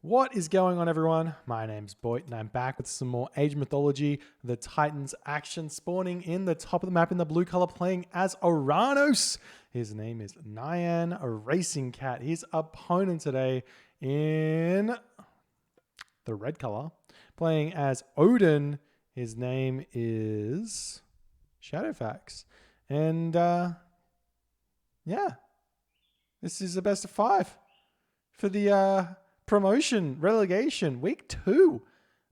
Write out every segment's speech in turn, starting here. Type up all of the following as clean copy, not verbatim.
What is going on, everyone? My name's Boyd, and I'm back with some more Age Mythology, the Titans action, spawning in the top of the map in the blue color, playing as Oranos. His name is NyanRacingCat. His opponent today in the red color, playing as Odin. His name is ShadowFaxx. And yeah, this is the best of 5 for the promotion relegation week 2.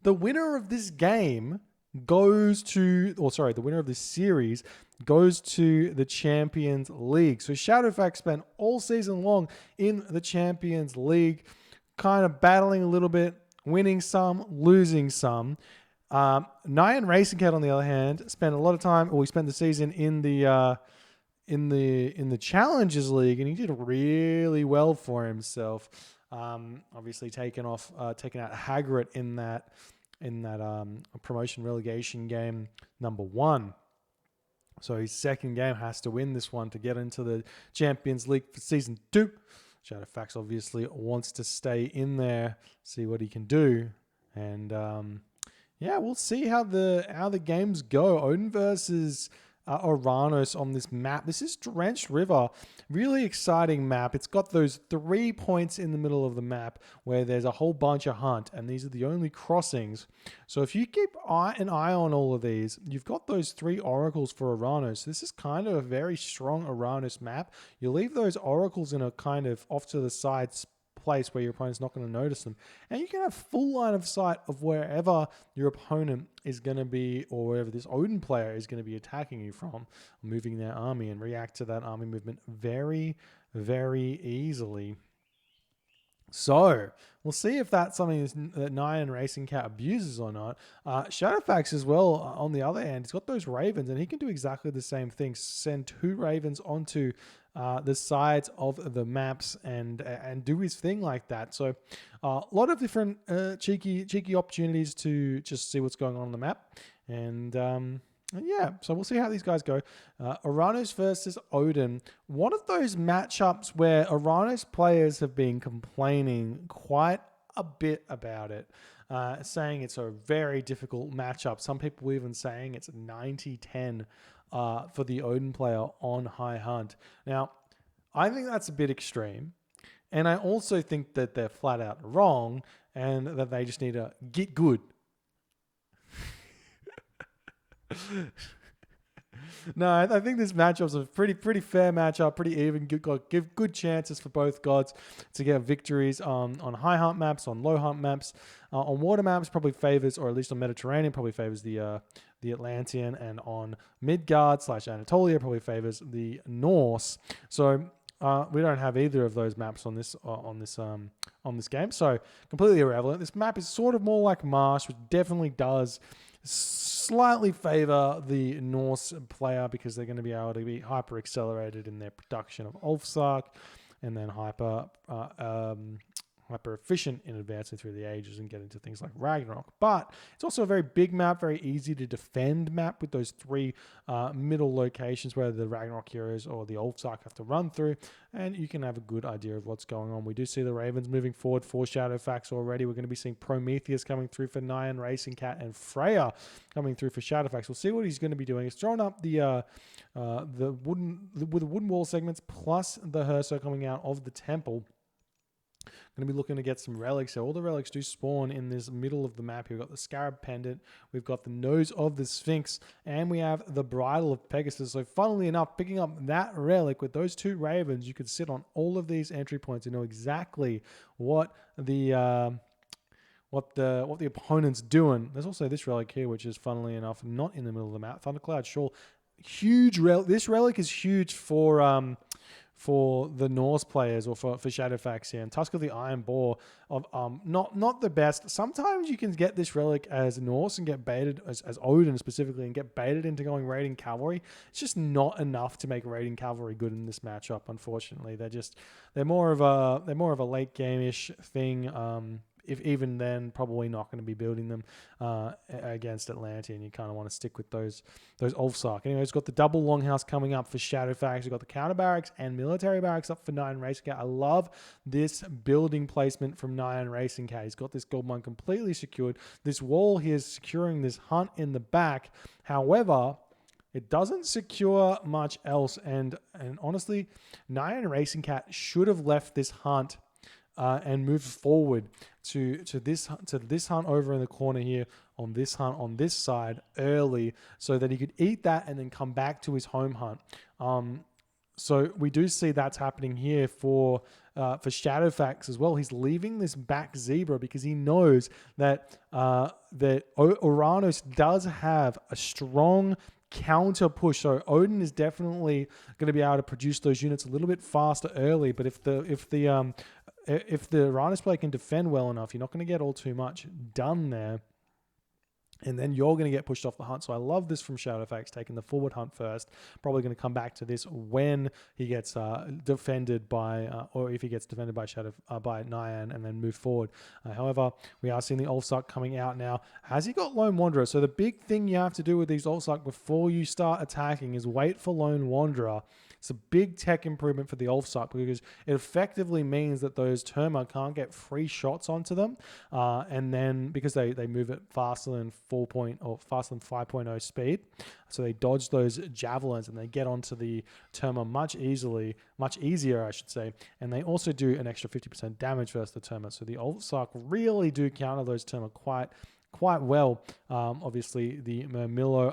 The winner of this game goes to, the winner of this series goes to the Champions League. So ShadowFaxx spent all season long in the Champions League, kind of battling a little bit, winning some, losing some. NyanRacingCat, on the other hand, spent a lot of time, or he spent the season in the Challengers League, and he did really well for himself. Obviously taking out Hagrid in that promotion relegation game number 1. So his second game has to win this one to get into the Champions League for season 2. ShadowFaxx obviously wants to stay in there, see what he can do, and yeah, we'll see how the games go. Odin versus Oranos on this map. This is Drenched River. Really exciting map. It's got those 3 points in the middle of the map where there's a whole bunch of hunt, and these are the only crossings. So if you keep an eye on all of these, you've got those 3 oracles for Oranos. This is kind of a very strong Oranos map. You leave those oracles in a kind of off to the side place where your opponent's not going to notice them, and you can have full line of sight of wherever your opponent is going to be, or wherever this Odin player is going to be attacking you from, moving their army, and react to that army movement very, very easily. So we'll see if that's something that NyanRacingCat abuses or not. ShadowFaxx as well, on the other hand, he's got those ravens, and he can do exactly the same thing. Send 2 ravens onto the sides of the maps and do his thing like that. So a lot of different cheeky opportunities to just see what's going on the map. And yeah, so we'll see how these guys go. Oranos versus Odin. One of those matchups where Oranos players have been complaining quite a bit about it, saying it's a very difficult matchup. Some people even saying it's 90-10 for the Odin player on High Hunt. Now, I think that's a bit extreme. And I also think that they're flat out wrong and that they just need to get good. No, I think this matchup's a pretty fair matchup, pretty even. Give good chances for both gods to get victories on high hunt maps, on low hunt maps, on water maps probably favors, or at least on Mediterranean probably favors the Atlantean, and on Midgard / Anatolia probably favors the Norse. So we don't have either of those maps on this game, so completely irrelevant. This map is sort of more like Marsh, which definitely does slightly favor the Norse player because they're going to be able to be hyper accelerated in their production of Ulfsark, and then hyper efficient in advancing through the ages and getting to things like Ragnarok. But it's also a very big map, very easy to defend map with those 3 middle locations where the Ragnarok heroes or the Ulfsark have to run through, and you can have a good idea of what's going on. We do see the Ravens moving forward for ShadowFaxx already. We're going to be seeing Prometheus coming through for NyanRacingCat and Freya coming through for ShadowFaxx. We'll see what he's going to be doing. He's throwing up the wooden wall segments plus the Herso coming out of the temple. Going to be looking to get some relics. So all the relics do spawn in this middle of the map here. We've got the Scarab Pendant, we've got the Nose of the Sphinx, and we have the Bridle of Pegasus. So funnily enough, picking up that relic with those 2 ravens, you could sit on all of these entry points and know exactly what the opponent's doing. There's also this relic here, which is funnily enough not in the middle of the map. Thundercloud Shawl, huge relic. This relic is huge for the Norse players, or for ShadowFaxx here. And Tusk of the Iron Boar, of not the best. Sometimes you can get this relic as Norse and get baited as Odin specifically, and get baited into going raiding cavalry. It's just not enough to make raiding cavalry good in this matchup. Unfortunately, they're more of a late game-ish thing. if even then, probably not going to be building them against Atlantean. You kind of want to stick with those Ulfsark. Anyway, it's got the double longhouse coming up for ShadowFaxx. We've got the counter barracks and military barracks up for NyanRacingCat. I love this building placement from NyanRacingCat. He's got this gold mine completely secured. This wall here is securing this hunt in the back. However, it doesn't secure much else, and honestly, NyanRacingCat should have left this hunt and moved forward to this hunt over in the corner here, on this hunt on this side early, so that he could eat that and then come back to his home hunt. So we do see that's happening here for ShadowFaxx as well. He's leaving this back zebra because he knows that Oranos does have a strong counter push. So Odin is definitely going to be able to produce those units a little bit faster early. But if the Oranos player can defend well enough, you're not going to get all too much done there. And then you're going to get pushed off the hunt. So I love this from ShadowFaxx, taking the forward hunt first. Probably going to come back to this when he gets defended by, or if he gets defended by by Nyan, and then move forward. However, we are seeing the Ulfsark coming out now. Has he got Lone Wanderer? So the big thing you have to do with these Ulfsark before you start attacking is wait for Lone Wanderer. It's a big tech improvement for the Ulfsark because it effectively means that those Terma can't get free shots onto them, and then because they move it faster than 5.0 speed, so they dodge those javelins and they get onto the Terma much easier, I should say, and they also do an extra 50% damage versus the Terma. So the Ulfsark really do counter those Terma quite well. Obviously, the Murmillo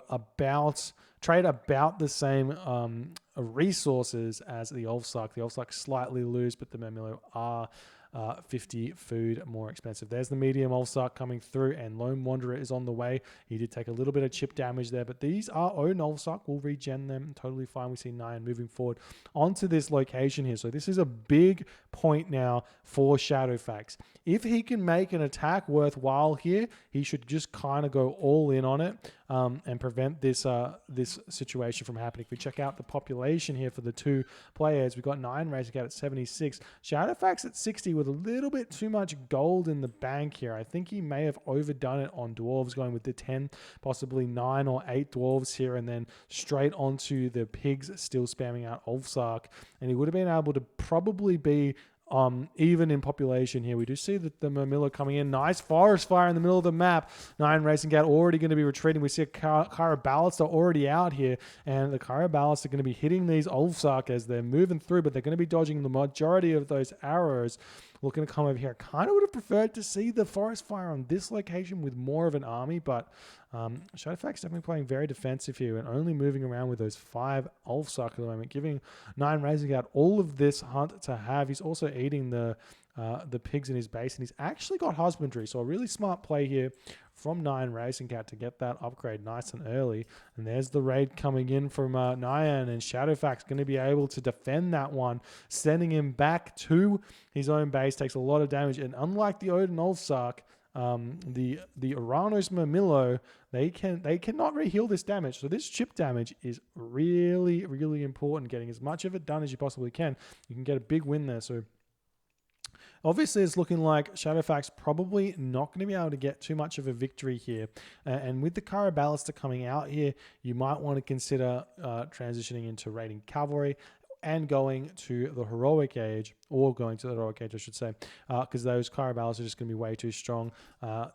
trade about the same resources as the Ulfsark. The Ulfsark slightly lose, but the Murmillo are 50 food more expensive. There's the medium Ulfsark coming through, and Lone Wanderer is on the way. He did take a little bit of chip damage there, but these are Odin Ulfsark. We'll regen them totally fine. We see Nyan moving forward onto this location here. So this is a big point now for ShadowFaxx. If he can make an attack worthwhile here, he should just kind of go all in on it and prevent this situation from happening. If we check out the population here for the two players, we've got NyanRacingCat at 76, ShadowFaxx at 60 with a little bit too much gold in the bank here. I think he may have overdone it on dwarves, going with the 10, possibly 9 or 8 dwarves here, and then straight onto the pigs, still spamming out Ulfsark, and he would have been able to probably be even in population here. We do see that the Murmillo coming in. Nice forest fire in the middle of the map. NyanRacingCat already going to be retreating. We see a Kyra Ballasts are already out here, and the Kyra Ballasts are going to be hitting these Ulfsark as they're moving through, but they're going to be dodging the majority of those arrows. Looking to come over here. Kind of would have preferred to see the forest fire on this location with more of an army, but ShadowFaxx definitely playing very defensive here and only moving around with those 5 Ulfsark at the moment, giving NyanRacingCat all of this hunt to have. He's also eating the pigs in his base, and he's actually got husbandry, so a really smart play here from NyanRacingCat to get that upgrade nice and early. And there's the raid coming in from Nyan, and ShadowFaxx going to be able to defend that one, sending him back to his own base. Takes a lot of damage, and unlike the Odin Ulfsark, the Oranos Murmillo, they cannot re-heal this damage. So this chip damage is really, really important. Getting as much of it done as you possibly can. You can get a big win there. So obviously, it's looking like ShadowFaxx probably not going to be able to get too much of a victory here. And with the Kyra Ballaster coming out here, you might want to consider transitioning into raiding cavalry and going to the heroic age, or going to the heroic age, I should say, because those Kyra Ballasters are just going to be way too strong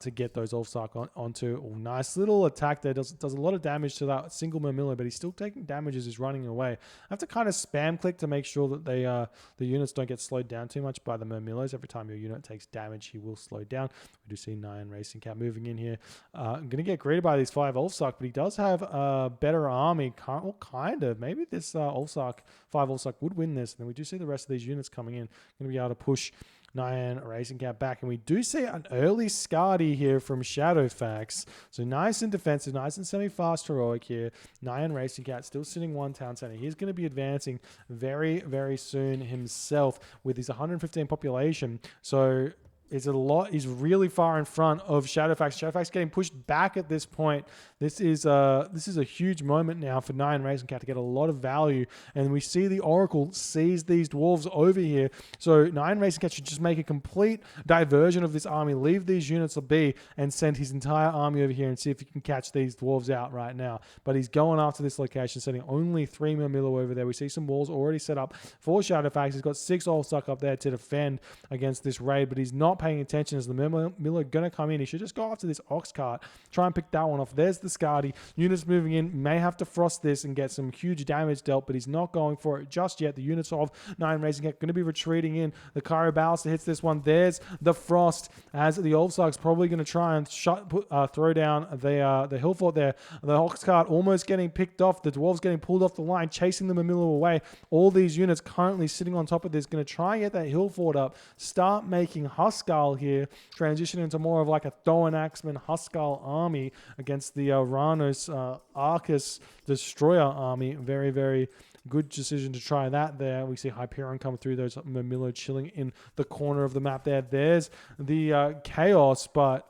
to get those Ulfsark onto. Oh, nice little attack there. Does a lot of damage to that single Murmillo, but he's still taking damage as he's running away. I have to kind of spam click to make sure that the units don't get slowed down too much by the Murmillos. Every time your unit takes damage, he will slow down. We do see NyanRacingCat moving in here. I'm going to get greeted by these 5 Ulfsark, but he does have a better army. Well, kind of. Maybe this 5 Ulfsark would win this. And then we do see the rest of these units coming in. Going to be able to push NyanRacingCat back. And we do see an early Skadi here from ShadowFaxx. So nice and defensive, nice and semi-fast heroic here. NyanRacingCat still sitting 1 town center. He's going to be advancing very, very soon himself with his 115 population. So is really far in front of ShadowFaxx. ShadowFaxx getting pushed back at this point. This is a huge moment now for NyanRacingCat to get a lot of value, and we see the Oracle sees these dwarves over here. So NyanRacingCat should just make a complete diversion of this army, leave these units to be, and send his entire army over here and see if he can catch these dwarves out right now. But he's going after this location, sending only 3 Milo over there. We see some walls already set up for ShadowFaxx. He's got 6 all stuck up there to defend against this raid, but he's not paying attention as the Miller going to come in. He should just go after this ox cart, try and pick that one off. There's the Scardy. Units moving in, may have to frost this and get some huge damage dealt, but he's not going for it just yet. The units of NyanRacingCat going to be retreating in. The Kyro Ballister hits this one. There's the frost as the Ulfsark's probably going to try and throw down the hill fort there. The ox cart almost getting picked off. The dwarves getting pulled off the line, chasing the Mamilo away. All these units currently sitting on top of this, going to try and get that hill fort up, start making Huskal here, transition into more of like a Thoan Axeman Huskal army against the Oranos Arcus Destroyer army. Very, very good decision to try that there. We see Hyperion come through, those Mamilo chilling in the corner of the map there. There's the Chaos, but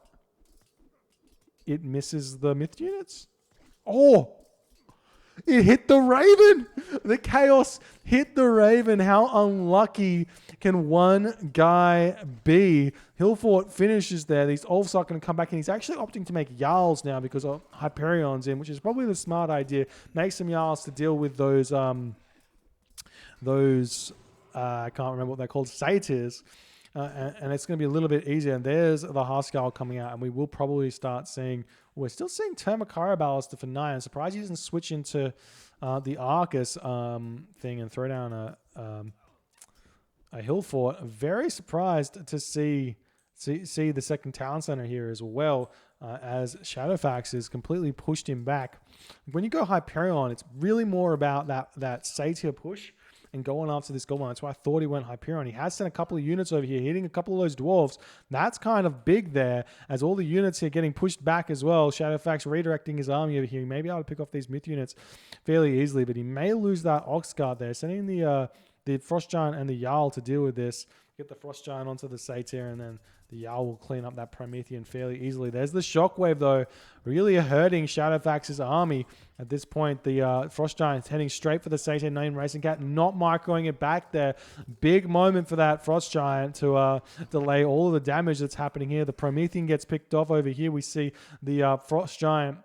it misses the Myth units. Oh! It hit the Raven. The Chaos hit the Raven. How unlucky can one guy be? Hillfort finishes there. These Ulfs are going to come back, and he's actually opting to make Jarls now because Hyperion's in, which is probably the smart idea. Make some Jarls to deal with those I can't remember what they're called, Satyrs. And it's going to be a little bit easier. And there's the Huskal coming out, and we will probably start seeing. We're still seeing Termakara Ballister for 9. I'm surprised he doesn't switch into the Arcus thing and throw down a hill fort. Very surprised to see the second town center here as well, as ShadowFaxx is completely pushed him back. When you go Hyperion, it's really more about that Satyr push and going after this goblin. That's why I thought he went Hyperion. He has sent a couple of units over here, hitting a couple of those dwarves. That's kind of big there, as all the units here getting pushed back as well. ShadowFaxx redirecting his army over here. He may be able to pick off these Myth units fairly easily, but he may lose that Ox Guard there. Sending the Frost Giant and the Jarl to deal with this. Get the Frost Giant onto the Satyr, and then the Jarl will clean up that Promethean fairly easily. There's the Shockwave, though, really hurting ShadowFaxx's army. At this point, the Frost Giant's heading straight for the Satyr. NyanRacingCat not microing it back there. Big moment for that Frost Giant to delay all of the damage that's happening here. The Promethean gets picked off over here. We see the Frost Giant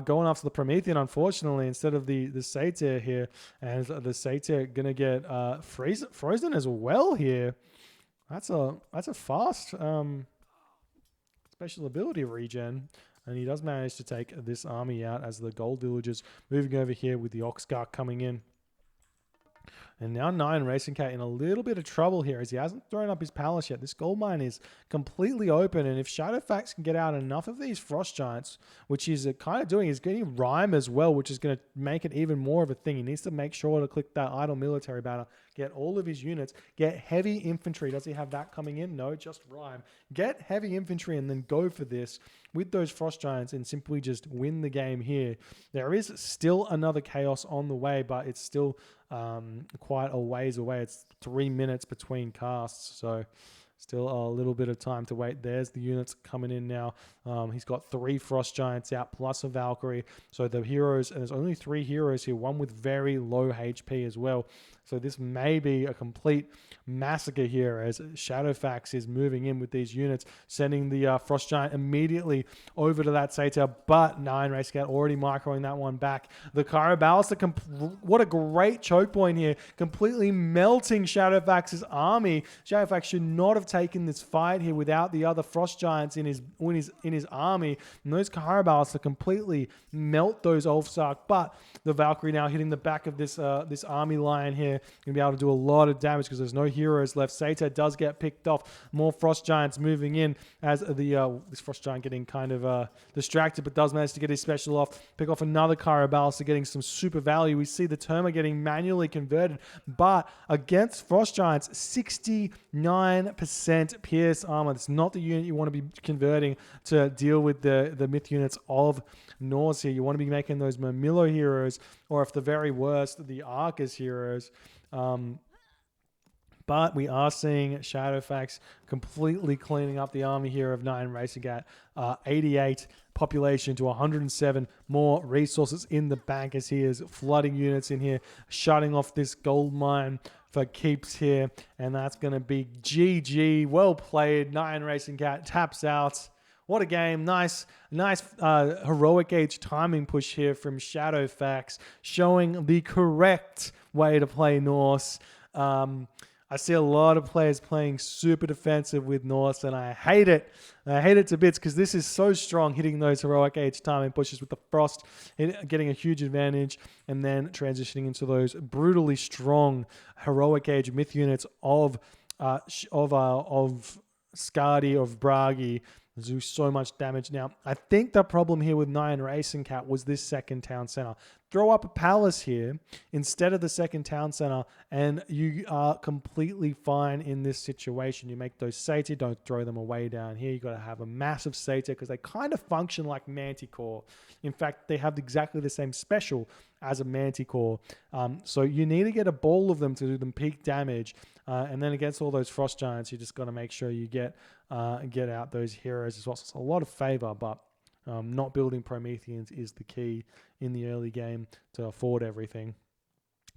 going after the Promethean, unfortunately, instead of the Satyr here. And the Satyr going to get frozen as well here. That's a fast special ability regen. And he does manage to take this army out as the Gold Villagers moving over here with the Oxguard coming in. And now NyanRacingCat in a little bit of trouble here as he hasn't thrown up his palace yet. This gold mine is completely open, and if ShadowFaxx can get out enough of these Frost Giants, which he's kind of doing, he's getting Rime as well, which is going to make it even more of a thing. He needs to make sure to click that idle military banner, get all of his units, get heavy infantry. Does he have that coming in? No, just Rime. Get heavy infantry and then go for this with those Frost Giants and simply just win the game here. There is still another Chaos on the way, but it's still quite a ways away. It's 3 minutes between casts, so still a little bit of time to wait. There's the units coming in now. He's got 3 Frost Giants out plus a Valkyrie. So the heroes, and there's only 3 heroes here, one with very low HP as well. So this may be a complete massacre here as ShadowFaxx is moving in with these units, sending the Frost Giant immediately over to that Satyr, but NyanRacingCat already microing that one back. The Kyro Ballister, what a great choke point here, completely melting ShadowFaxx's army. ShadowFaxx should not have taken this fight here without the other Frost Giants in his army, and those Kyro Ballister completely melt those Ulfsark, but the Valkyrie now hitting the back of this army line here, going to be able to do a lot of damage because there's no heroes left. Satyr does get picked off. More Frost Giants moving in as this Frost Giant getting kind of distracted, but does manage to get his special off. Pick off another Kyro Ballister, getting some super value. We see the Terma getting manually converted, but against Frost Giants, 69% pierce armor. That's not the unit you want to be converting to deal with the Myth units of Norse here. You want to be making those Mermillo heroes, or if the very worst, the Arcus heroes. But we are seeing ShadowFaxx completely cleaning up the army here of NyanRacingCat. 88 population to 107. More resources in the bank as he is flooding units in here, shutting off this gold mine for keeps here. And that's going to be GG. Well played. NyanRacingCat taps out. What a game. Nice heroic age timing push here from ShadowFaxx, showing the correct way to play Norse. I see a lot of players playing super defensive with Norse, and I hate it. I hate it to bits because this is so strong, hitting those heroic age timing pushes with the Frost, getting a huge advantage, and then transitioning into those brutally strong heroic age myth units of Skadi, of Bragi. Do so much damage. Now, I think the problem here with NyanRacingCat was this second town center. Throw up a palace here instead of the second town center, and you are completely fine in this situation. You make those Satyr, don't throw them away down here. You got to have a massive Satyr because they kind of function like Manticore. In fact, they have exactly the same special as a Manticore. So you need to get a ball of them to do them peak damage. And then against all those Frost Giants, you just got to make sure you get out those heroes as well. So it's a lot of favor, but not building Prometheans is the key in the early game to afford everything.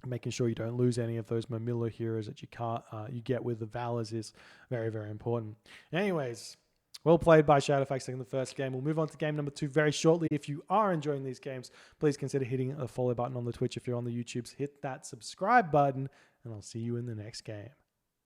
Making sure you don't lose any of those Mamilla heroes that you get with the Valors is very, very important. Anyways, well played by ShadowFaxx in the first game. We'll move on to game number 2 very shortly. If you are enjoying these games, please consider hitting the follow button on the Twitch. If you're on the YouTubes, hit that subscribe button, and I'll see you in the next game.